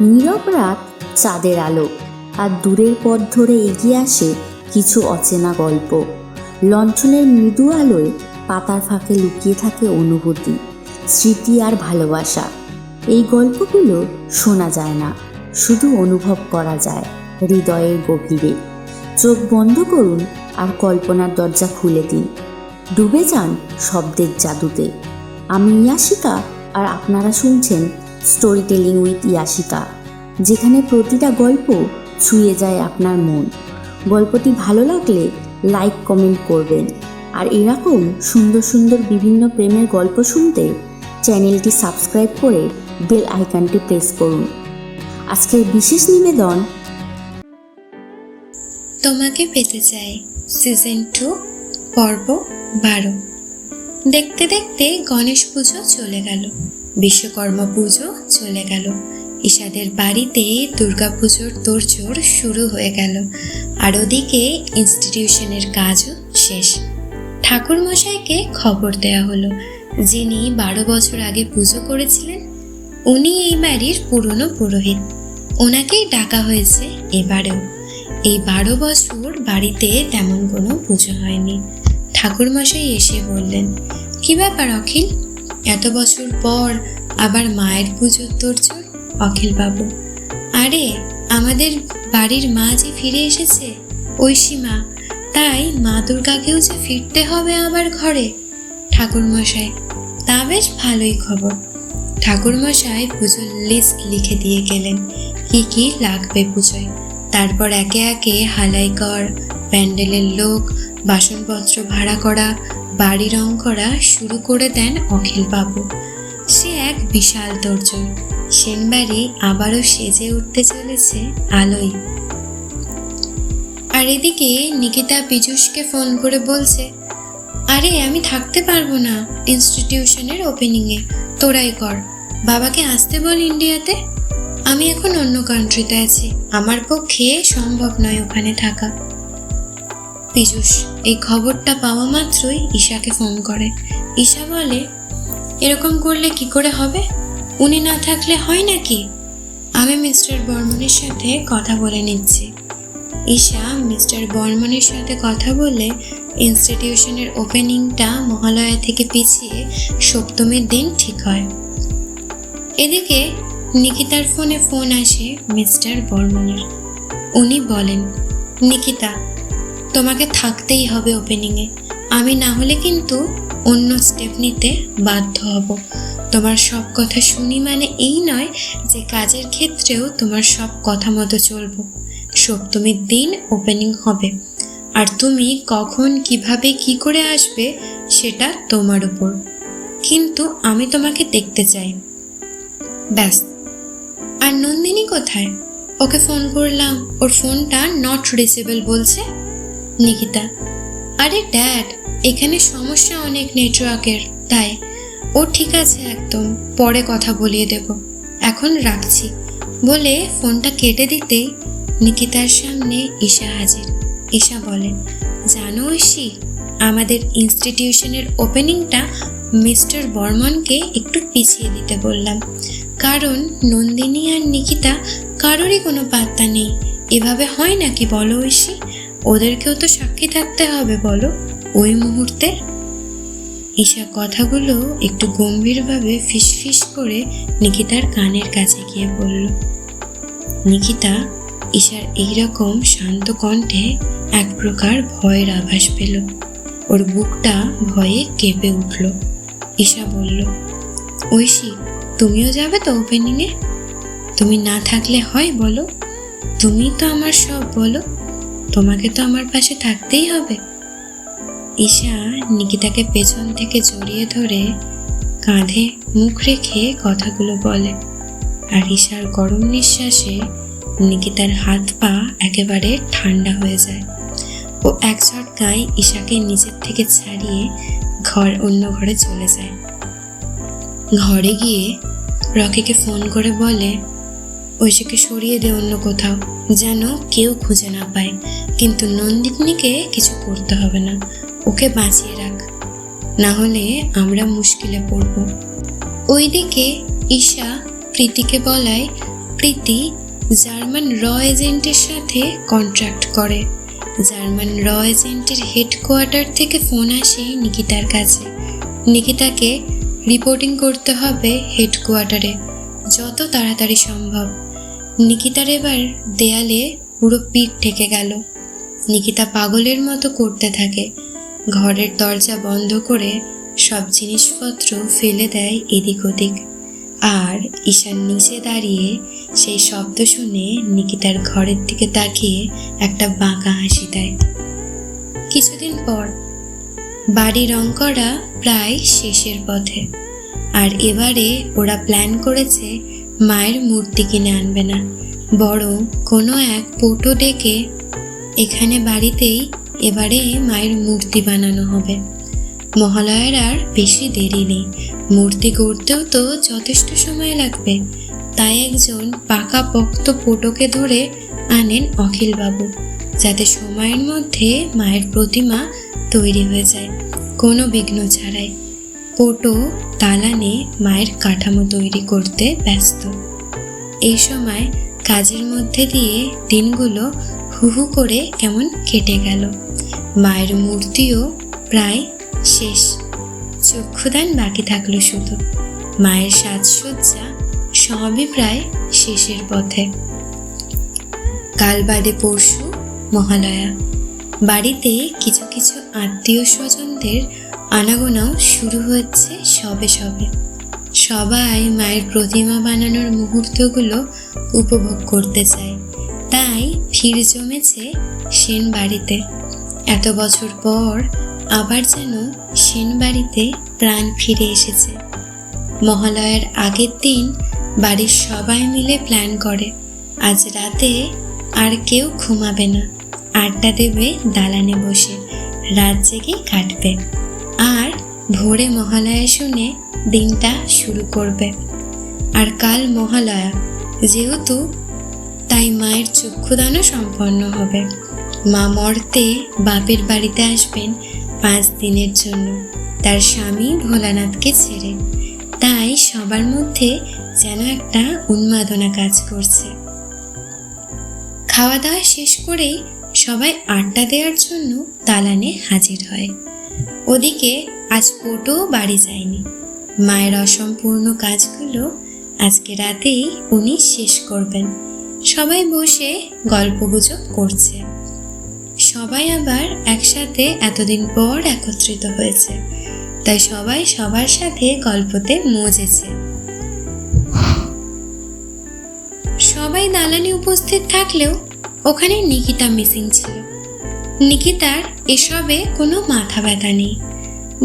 নীরব রাত, চাঁদের আলো, আর দূরের পথ ধরে এগিয়ে আসে কিছু অচেনা গল্প। লণ্ঠনের মৃদু আলোয় পাতার ফাঁকে লুকিয়ে থাকে অনুভূতি, স্মৃতি আর ভালোবাসা। এই গল্পগুলো শোনা যায় না, শুধু অনুভব করা যায় হৃদয়ের গভীরে। চোখ বন্ধ করুন আর কল্পনার দরজা খুলে দিন, ডুবে যান শব্দের জাদুতে। আমি ইয়াশিকা, আর আপনারা শুনছেন স্টোরি টেলিং উইথ ইয়াশিকা, যেখানে প্রতিটা গল্প ছুঁয়ে যায় আপনার মন। গল্পটি ভালো লাগলে লাইক কমেন্ট করবেন, আর এরকম সুন্দর সুন্দর বিভিন্ন প্রেমের গল্প শুনতে চ্যানেলটি সাবস্ক্রাইব করে বেল আইকনটি প্রেস করুন। আজকের বিশেষ নিবেদন, তোমাকে পেতে চাই, সিজন 2, পর্ব 12। দেখতে দেখতে গণেশ পুজো চলে গেল, বিশ্বকর্মা পুজো চলে গেল, ঈশাদের বাড়িতে দুর্গা পুজোর তোড়জোড় শুরু হয়ে গেল, আর ওদিকে ইনস্টিটিউশনের কাজও শেষ। ঠাকুরমশাইকে খবর দেয়া হলো, যিনি 12 বছর আগে পুজো করেছিলেন, উনি এই বাড়ির পুরনো পুরোহিত। ওনাকেই ডাকা হয়েছে এবারেও। এই 12 বছর বাড়িতে তেমন কোনো পুজো হয়নি। ঠাকুরমশাই এসে বললেন, কি ব্যাপার অখিল, এত বছর পর আবার মায়ের পুজোর তোড়জোড়? অখিল বাবু, আরে আমাদের বাড়ির মা যে ফিরে এসেছে, ঐশী মা, তাই মা দুর্গাকেও যে ফিরতে হবে আবার ঘরে। ঠাকুরমশাই, তা বেশ ভালোই খবর। ঠাকুরমশাই পুজোর লিস্ট লিখে দিয়ে গেলেন, কি কি লাগবে পুজোয়। তারপর একে একে হালাই কর, প্যান্ডেলের লোক, বাসনপত্র ভাড়া করা, বাড়ি রং করা শুরু করে দেন অখিল বাবু। সে এক বিশাল তোড়জোড়। সেনবাড়ি আবারও সেজে উঠতে চলেছে আলোয়। আর এদিকে নিকিতা পীযূষকে ফোন করে বলছে, আরে আমি থাকতে পারবো না ইনস্টিটিউশনের ওপেনিংয়ে, তোরাই কর। বাবাকে আসতে বল ইন্ডিয়াতে, আমি এখন অন্য কান্ট্রিতে আছি, আমার পক্ষে সম্ভব নয় ওখানে থাকা। পীযূষ এই খবরটা পাওয়া মাত্রই ঈশাকে ফোন করে। ঈশা বলে, এরকম করলে কি করে হবে? উনি না থাকলে হয় নাকি? আমি মিস্টার বর্মনের সাথে কথা বলে নিচ্ছি। ঈশা মিস্টার বর্মনের সাথে কথা বলে ইনস্টিটিউশনের ওপেনিংটা মহালয়া থেকে পিছিয়ে সপ্তমীর দিন ঠিক হয়। এদিকে নিকিতার ফোনে ফোন আসে মিস্টার বর্মনের। উনি বলেন, নিকিতা, তোমাকে থাকতেই হবে ওপেনিংয়ে, আমি না হলে কিন্তু অন্য স্টেপ নিতে বাধ্য হব। তোমার সব কথা শুনি মানে এই নয় যে কাজের ক্ষেত্রেও তোমার সব কথা মতো চলবো। সপ্তমীর দিন ওপেনিং হবে, আর তুমি কখন, কিভাবে, কি করে আসবে সেটা তোমার উপর, কিন্তু আমি তোমাকে দেখতে চাই, ব্যাস। আর নন্দিনী কোথায়? ওকে ফোন করলাম, ওর ফোনটা নট রিচেবল বলছে। নিকিতা, আরে ড্যাড, এখানে সমস্যা অনেক নেটওয়ার্কের, তাই। ও ঠিক আছে, একদম পরে কথা বলিয়ে দেব, এখন রাখছি বলে ফোনটা কেটে দিতেই নিকিতার সামনে ঈশা হাজির। ঈশা বলে, জানো ঐশী, আমাদের ইনস্টিটিউশনের ওপেনিংটা মিস্টার বর্মনকে একটু পিছিয়ে দিতে বললাম, কারণ নন্দিনী আর নিকিতা কারোরই কোনো পাত্তা নেই। এভাবে হয় নাকি বলো ঐশী? ওদেরকেও তো সাক্ষী থাকতে হবে বলো ওই মুহূর্তে। ঈশা কথাগুলো একটু গম্ভীরভাবে ফিসফিস করে নিকিতার কানের কাছে গিয়ে বলল। নিকিতা ঈশার এইরকম শান্ত কণ্ঠে এক প্রকার ভয়ের আভাস পেল। ওর বুকটা ভয়ে কেঁপে উঠল। ঈশা বলল, ঐশী, তুমিও যাবে তো ওপেনিংয়ে? তুমি না থাকলে হয় বলো? তুমি তো আমার সব বলো, তোমাকে তো আমার পাশে থাকতেই হবে। ঈশা নিকিতাকে পেছন থেকে জড়িয়ে ধরে কাঁধে মুখ রেখে কথাগুলো বলে, আর ঈশার গরম নিঃশ্বাসে নিকিতার হাত পা একেবারে ঠান্ডা হয়ে যায়। ও এক ঝটকায় ঈশাকে নিজের থেকে ছাড়িয়ে অন্য ঘরে চলে যায়। ঘরে গিয়ে রকিকে ফোন করে বলে, ঐশীকে সরিয়ে দে অন্য কোথাও, যেন কেউ খুঁজে না পায়, কিন্তু নন্দিনীকে কিছু করতে হবে না, ওকে বাঁচিয়ে রাখ, না হলে আমরা মুশকিলে পড়ব। ওইদিকে ঈশা প্রীতিকে বলায় প্রীতি জার্মান র এজেন্টের সাথে কন্ট্রাক্ট করে। জার্মান র এজেন্টের হেডকোয়ার্টার থেকে ফোন আসে নিকিতার কাছে। নিকিতাকে রিপোর্টিং করতে হবে হেডকোয়ার্টারে যত তাড়াতাড়ি সম্ভব। নিকিতার এবার দেয়ালে পুরো পিঠ ঠেকে গেল। নিকিতা পাগলের মতো করতে থাকে। ঘরের দরজা বন্ধ করে সব জিনিসপত্র ফেলে দেয় এদিক ওদিক। আর ঈশান নিচে দাঁড়িয়ে সেই শব্দ শুনে নিকিতার ঘরের দিকে তাকিয়ে একটা বাঁকা হাসি দেয়। কিছুদিন পর বাড়ি রং করা প্রায় শেষের পথে। আর এবারে ওরা প্ল্যান করেছে মায়ের মূর্তি কিনে আনবে না, বরং কোনো এক পটো ডেকে এখানে বাড়িতেই এবারে মায়ের মূর্তি বানানো হবে। মহালয়ার আর বেশি দেরি নেই। মূর্তি গড়তেও তো যথেষ্ট সময় লাগবে। তাই একজন পাকাপোক্ত পটোকে ধরে আনেন অখিলবাবু, যাতে সময়ের মধ্যে মায়ের প্রতিমা তৈরি হয়ে যায় কোনো বিঘ্ন ছাড়াই। পটো দালানে মায়ের কাঠামো তৈরি করতে ব্যস্ত। এই সময় কাজের মধ্যে দিয়ে দিনগুলো হু হু করে কেমন কেটে গেল। মায়ের মূর্তিও প্রায় শেষ, চক্ষুদান বাকি থাকলো শুধু। মায়ের সাজসজ্জা সবই প্রায় শেষের পথে। কাল বাদে পরশু মহালয়া। বাড়িতে কিছু কিছু আত্মীয় স্বজনদের আনাগোনাও শুরু হচ্ছে সবে সবে। সবাই মায়ের প্রতিমা বানানোর মুহূর্তগুলো উপভোগ করতে চায়। তাই ভিড় জমেছে সেন বাড়িতে। এত বছর পর আবার যেন সেন বাড়িতে প্রাণ ফিরে এসেছে। মহালয়ার আগের দিন বাড়ির সবাই মিলে প্ল্যান করে আজ রাতে আর কেউ ঘুমাবে না, আড্ডা দেবে দালানে বসে, রাত জেগে কাটবে। আর ভোরে মহালয়া শুনে দিনটা শুরু করবে। আর কাল মহালয়া যেহেতু, তাই মায়ের চক্ষুদানও সম্পন্ন হবে। মা মর্তে বাপের বাড়িতে আসবেন 5 দিনের জন্য তার স্বামী ভোলানাথকে ছেড়ে। তাই সবার মধ্যে যেন একটা উন্মাদনা কাজ করছে। খাওয়া দাওয়া শেষ করেই সবাই আড্ডা দেওয়ার জন্য দালানে হাজির হয়। ওদিকে আজ পটো বাড়ি যায়নি। মায়ের অসম্পূর্ণ কাজগুলো আজকে রাতেই উনি শেষ করবেন। সবাই বসে গল্পগুজব করছে। সবাই আবার একসাথে এতদিন পর একত্রিত হয়েছে, তাই সবাই সবার সাথে গল্পতে মজেছে। সবাই দালানে উপস্থিত থাকলেও ওখানে নিকিতা মিসিং ছিল। নিকিতার এসবে কোনো মাথা ব্যথা নেই।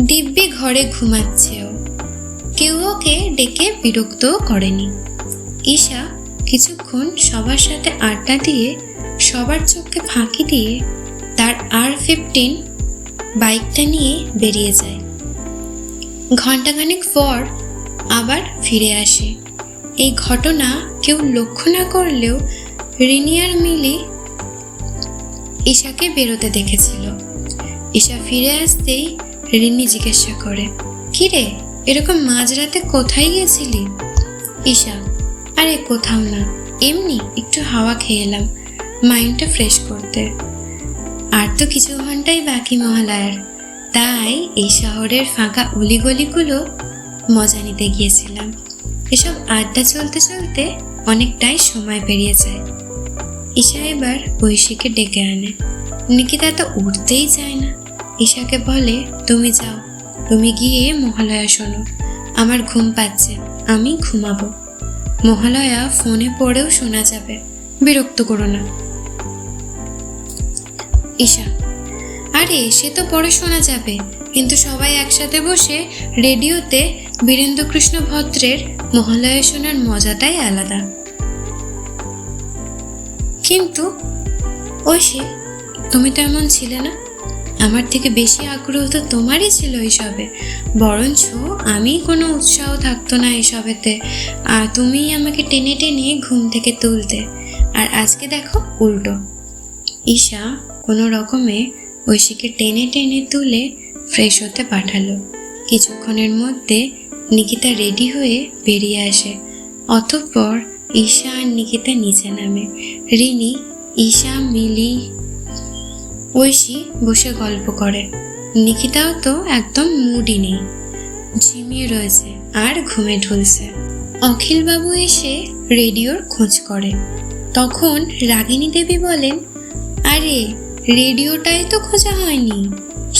দিব্যি ঘরে ঘুমাচ্ছে ও। কেউ ওকে ডেকে বিরক্ত করেনি। ঈশা কিছুক্ষণ সবার সাথে আড্ডা দিয়ে সবার চোখকে ফাঁকি দিয়ে তার R15 বাইকটা নিয়ে বেরিয়ে যায়। ঘণ্টাখানেক পর আবার ফিরে আসে। এই ঘটনা কেউ লক্ষ্য না করলেও রিনি আর মিলি ঈশাকে বেরোতে দেখেছিল। ঈশা ফিরে আসতেই রিনি জিজ্ঞাসা করে, কিরে এরকম মাঝরাতে কোথায় গেছিলি? ঈশা, আরে কোথাও না, এমনি একটু হাওয়া খেয়ে এলাম মাইন্ডটা ফ্রেশ করতে। আর তো কিছু ঘন্টাই বাকি মহালয়ার, তাই এই শহরের ফাঁকা অলিগলিগুলো মজা নিতে গিয়েছিলাম। এসব আড্ডা চলতে চলতে অনেকটাই সময় পেরিয়ে যায়। ঈশা এবার ঐশীকে ডেকে আনে। নিকিতা তো উঠতেই চায় না। ঈশাকে বলে, তুমি যাও, তুমি গিয়ে মহালয়া শোনো, আমার ঘুম পাচ্ছে, আমি ঘুমাবো। মহালয়া ফোনে পড়েও শোনা যাবে, বিরক্ত করো না। ঈশা, আরে সে তো পরে শোনা যাবে, কিন্তু সবাই একসাথে বসে রেডিওতে বীরেন্দ্রকৃষ্ণ ভদ্রের মহালয়া শোনার মজাটাই আলাদা। কিন্তু ঐশী, তুমি তো এমন ছিলে না। আমার থেকে বেশি আগ্রহ তো তোমারই ছিল এইসবে, বরঞ্চ আমি কোনো উৎসাহ থাকতো না এসবেতে, আর তুমিই আমাকে টেনে টেনে ঘুম থেকে তুলতে। আর আজকে দেখো উল্টো। ঈশা কোনো রকমে ঐশীকে টেনে টেনে তুলে ফ্রেশ হতে পাঠালো। কিছুক্ষণের মধ্যে নিকিতা রেডি হয়ে বেরিয়ে আসে। অতঃপর ঈশা আর নিকিতা নিচে নামে। রিনি, ঈশা, মিলি, ঐশী বসে গল্প করে। নিকিতাও তো একদম মুডই নেই, ঝিমিয়ে রয়েছে আর ঘুমে ঢুলছে। অখিলবাবু এসে রেডিওর খোঁজ করে। তখন রাগিনী দেবী বলেন, আরে রেডিওটাই তো খোঁজা হয়নি,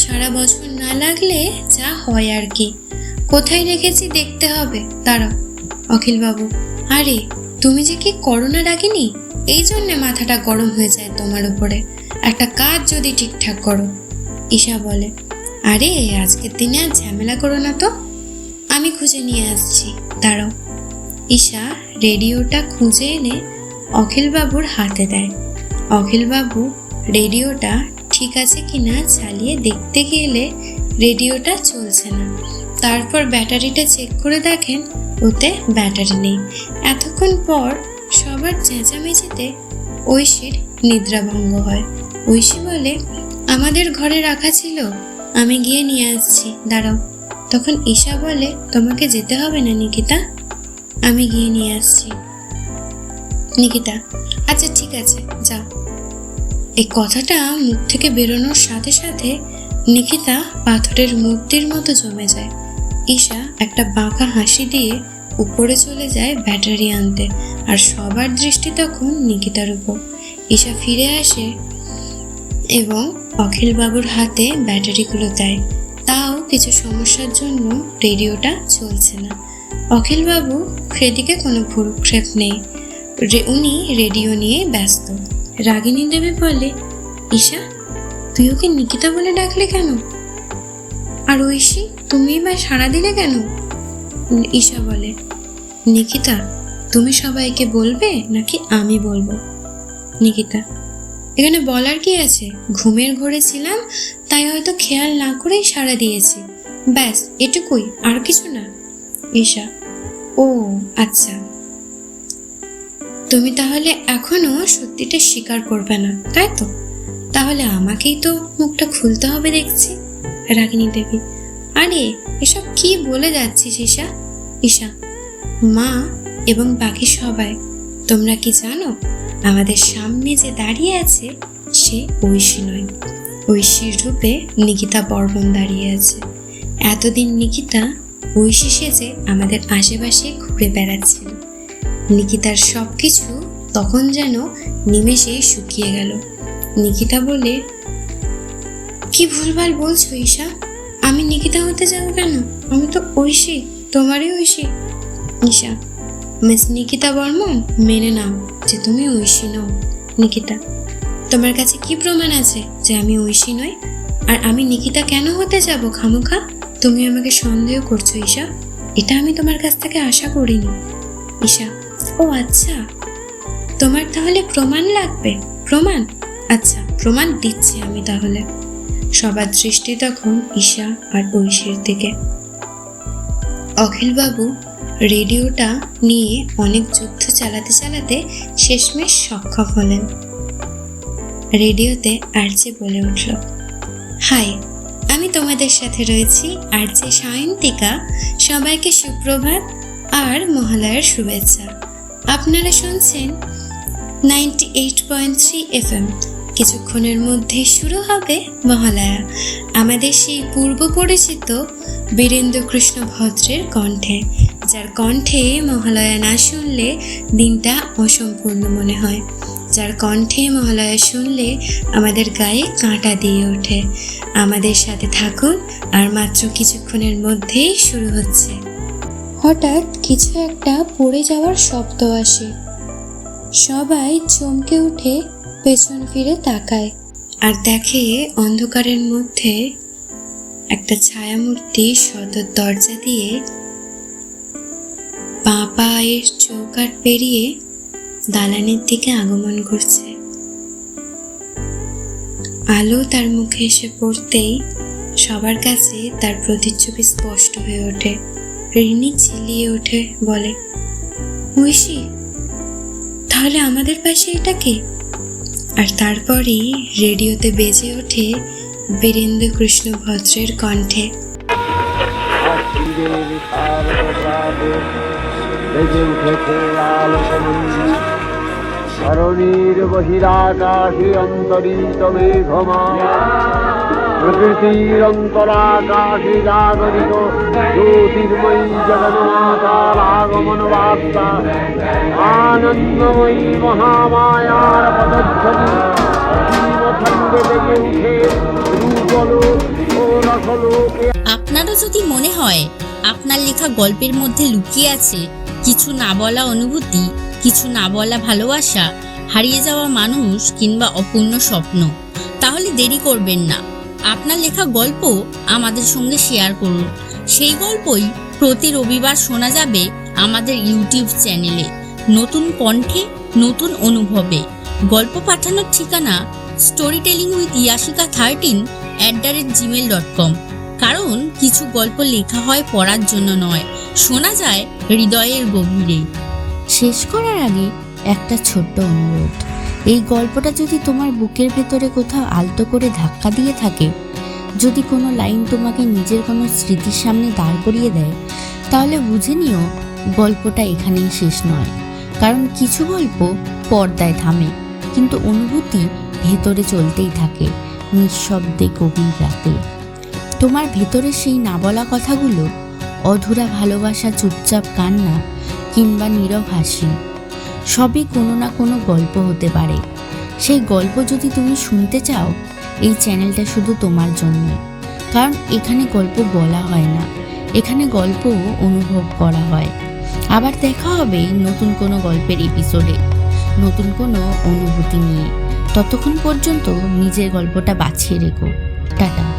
সারা বছর না লাগলে যা হয় আর কি, কোথায় রেখেছি দেখতে হবে, দাঁড়াও। অখিলবাবু, আরে তুমি যে কি করো না রাগিনী, এই জন্যে মাথাটা গরম হয়ে যায় তোমার উপরে, একটা কাজ যদি ঠিকঠাক করো। ঈশা বলে, আরে আজকের দিনে আর ঝামেলা করো না তো, আমি খুঁজে নিয়ে আসছি, দাঁড়াও। ঈশা রেডিওটা খুঁজে এনে অখিলবাবুর হাতে দেয়। অখিলবাবু রেডিওটা ঠিক আছে কিনা চালিয়ে দেখতে গেলে রেডিওটা চলছে না। তারপর ব্যাটারিটা চেক করে দেখেন ওতে ব্যাটারি নেই। এতক্ষণ পর সবার চেঁচামেচিতে ঐশীর নিদ্রাভঙ্গ হয়। ঐশী বলে, আমাদের ঘরে রাখা ছিল, আমি গিয়ে নিয়ে আসছি, দাঁড়াও। তখন ঈশা বলে, তোমাকে যেতে হবে না নিকিতা, আমি গিয়ে নিয়ে আসছি। নিকিতা, আচ্ছা ঠিক আছে, যাও। এই কথাটা মুখ থেকে বেরোনোর সাথে সাথে নিকিতা পাথরের মূর্তির মতো জমে যায়। ঈশা একটা বাঁকা হাসি দিয়ে উপরে চলে যায় ব্যাটারি আনতে, আর সবার দৃষ্টি তখন নিকিতার উপর। ঈশা ফিরে আসে এবং অখিলবাবুর হাতে ব্যাটারিগুলো দেয়। তাও কিছু সমস্যার জন্য রেডিওটা চলছে না। অখিলবাবু সেদিকে কোনো ভ্রুক্ষেপ নেই, উনি রেডিও নিয়ে ব্যস্ত। রাগিনী দেবী বলে, ঈশা তুই ওকে নিকিতা বলে ডাকলে কেন? আর ঐশী তুমি বা সাড়া দিলে কেন? ঈশা বলে, নিকিতা তুমি সবাইকে বলবে নাকি আমি বলবো? নিকিতা, এখানে বলার কি আছে, ঘুমের ঘোরে ছিলাম তাই হয়তো খেয়াল না করেই সাড়া দিয়েছি, ব্যাস এটুকুই, আর কিছু না। ঈশা, ও আচ্ছা, তুমি তাহলে এখনো সত্যিটা স্বীকার করবে না, তাই তো? তাহলে আমাকেই তো মুখটা খুলতে হবে দেখছি। রাগিনী দেবী, আরে এসব কি বলে যাচ্ছিস ঈশা? ঈশা, মা এবং বাকি সবাই, তোমরা কি জানো আমাদের সামনে যে দাঁড়িয়ে আছে সে ঐশী নয়, ঐশীর রূপে নিকিতা বর্মন দাঁড়িয়ে আছে। এতদিন নিকিতা ঐশী সেজে আমাদের আশেপাশে ঘুরে বেড়াচ্ছিল। নিকিতার সব কিছু তখন যেন নিমেষেই শুকিয়ে গেল। নিকিতা বলে, কি ভুলভাল বলছো ঈশা, আমি নিকিতা হতে যাবো কেন? আমি তো ঐশী, তোমারই ঐশী। ঈশা, মিস নিকিতা বর্মন, মেনে নাও যে তুমি ঐশী নও। নিকিতা, তোমার কাছে কি প্রমাণ আছে যে আমি ঐশী নই? আর আমি নিকিতা কেন হতে যাব খামোখা? তুমি আমাকে সন্দেহ করছো ঈশা, এটা আমি তোমার কাছ থেকে আশা করিনি। ঈশা, ও আচ্ছা, তোমার তাহলে প্রমাণ লাগবে? প্রমাণ? আচ্ছা প্রমাণ দিচ্ছি আমি তাহলে। সবার দৃষ্টি তখন ঈশা আর ঐশীর দিকে। অখিলবাবু রেডিওটা নিয়ে অনেক যুদ্ধ চালাতে চালাতে শেষমেশ সক্ষম হলেন। রেডিওতে আরজে বলে উঠল, হাই, আমি তোমাদের সাথে রয়েছি আরজে সায়ন্তিকা। সবাইকে সুপ্রভাত আর মহালয়ার শুভেচ্ছা। আপনারা শুনছেন 98.3 FM। কিছুক্ষণের মধ্যে শুরু হবে মহালয়া, আমাদের সেই পূর্ব পরিচিত বীরেন্দ্রকৃষ্ণ ভদ্রের কণ্ঠে, যার কণ্ঠে মহালয়া না শুনলে দিনটা অসম্পূর্ণ মনে হয়, যার কণ্ঠে মহালয়া শুনলে আমাদের গায়ে কাঁটা দিয়ে ওঠে। আমাদের সাথে থাকুন, আর মাত্র কিছুক্ষণের মধ্যেই শুরু হচ্ছে। হঠাৎ কিছু একটা পড়ে যাওয়ার শব্দ আসে। সবাই চমকে উঠে পেছন ফিরে তাকায় আর দেখে অন্ধকারের মধ্যে একটা ছায়ামূর্তি সদর দরজা দিয়ে বাঁ পায়ের চৌকাঠ পেরিয়ে দালানের দিকে আগমন করছে। আলো তার মুখে এসে পড়তেই সবার কাছে তার প্রতিচ্ছবি স্পষ্ট হয়ে ওঠে। রিনি চিল্লিয়ে ওঠে, বলে, ঐশী, তাহলে আমাদের পাশে এটা কে? আর তারপরেই রেডিওতে বেজে ওঠে বীরেন্দ্রকৃষ্ণ ভদ্রের কণ্ঠে, বেজে উঠেছে আলোকমঞ্জু। ধরণীর বহিরাকাশে অন্তরিত মেঘমালা, প্রকৃতির অন্তরাকাশে জাগরিত জ্যোতির্ময়ী জগন্মাতার আগমন বার্তা। আনন্দময়ী মহামায়ার পদধ্বনি অসীম ছন্দে বেজে উঠে রূপলোক ও রসলোকে। আপনারও যদি মনে হয় আপনার লেখা গল্পের মধ্যে লুকিয়ে আছে কিছু না বলা অনুভূতি, কিছু না বলা ভালোবাসা, হারিয়ে যাওয়া মানুষ কিংবা অপূর্ণ স্বপ্ন, তাহলে দেরি করবেন না। আপনার লেখা গল্প আমাদের সঙ্গে শেয়ার করুন। সেই গল্পই প্রতি রবিবার শোনা যাবে আমাদের ইউটিউব চ্যানেলে, নতুন কণ্ঠে, নতুন অনুভবে। গল্প পাঠানোর ঠিকানা storytellingwithiyashika13@gmail.com। কারণ কিছু গল্প লেখা হয় পড়ার জন্য নয়, শোনা যায় হৃদয়ের গভীরে। শেষ করার আগে একটা ছোট্ট অনুরোধ, এই গল্পটা যদি তোমার বুকের ভেতরে কোথাও আলতো করে ধাক্কা দিয়ে থাকে, যদি কোনো লাইন তোমাকে নিজের কোনো স্মৃতির সামনে দাঁড় করিয়ে দেয়, তাহলে বুঝে নিও গল্পটা এখানেই শেষ নয়। কারণ কিছু গল্প পর্দায় থামে, কিন্তু অনুভূতি ভেতরে চলতেই থাকে, নিঃশব্দে গভীর রাতে। তোমার ভেতরে সেই না বলা কথাগুলো, অধুরা ভালোবাসা, চুপচাপ কান্না কিংবা নীরব হাসি, সবই কোনো না কোনো গল্প হতে পারে। সেই গল্প যদি তুমি শুনতে চাও, এই চ্যানেলটা শুধু তোমার জন্য। কারণ এখানে গল্প বলা হয় না, এখানে গল্প অনুভব করা হয়। আবার দেখা হবে নতুন কোনো গল্পের এপিসোডে, নতুন কোনো অনুভূতি নিয়ে। ততক্ষণ পর্যন্ত নিজের গল্পটা বাছিয়ে রেখো। টাটা।